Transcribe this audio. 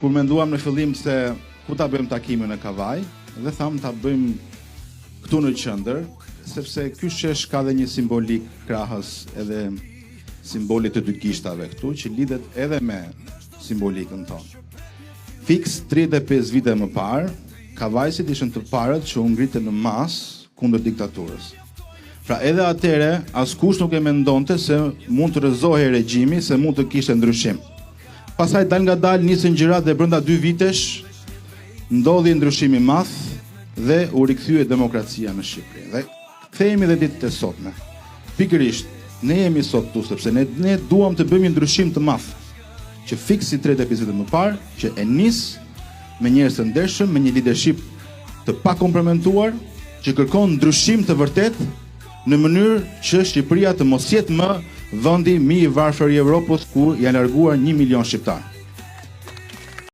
Kur menduam në fillim se ku ta bëjmë takimin në Kavaj, dhe tham ta bëjmë këtu në qendër, sepse ky shesh ka dhe një simbolik krahas edhe simbolit të dy gishtave këtu, që lidhet edhe me simbolikën tonë. Fiks 35 vite më parë, Kavajsit ishën të parët që u ngritën në masë kundër diktaturës. Pra edhe atëre, askush nuk e mendonte se mund të rrëzohej regjimi, se mund të kishte ndryshim. Pastaj dal nga dal nisën gjërat dhe brenda 2 vitesh ndodhi ndryshimi i madh dhe u rikthye demokracia në Shqipëri. Dhe kthehemi edhe ditët e sotme. Pikërisht, ne jemi sot këtu sepse ne duam të bëjmë një ndryshim të madh, që fiksi 35 vite më parë, që e nis me njerëz të ndershëm, me një leadership të pakomprometuar, që kërkon ndryshim të vërtet në mënyrë që Shqipëria të mos jetë më vendi më i varfër i Evropës ku janë larguar 1 milion shqiptar.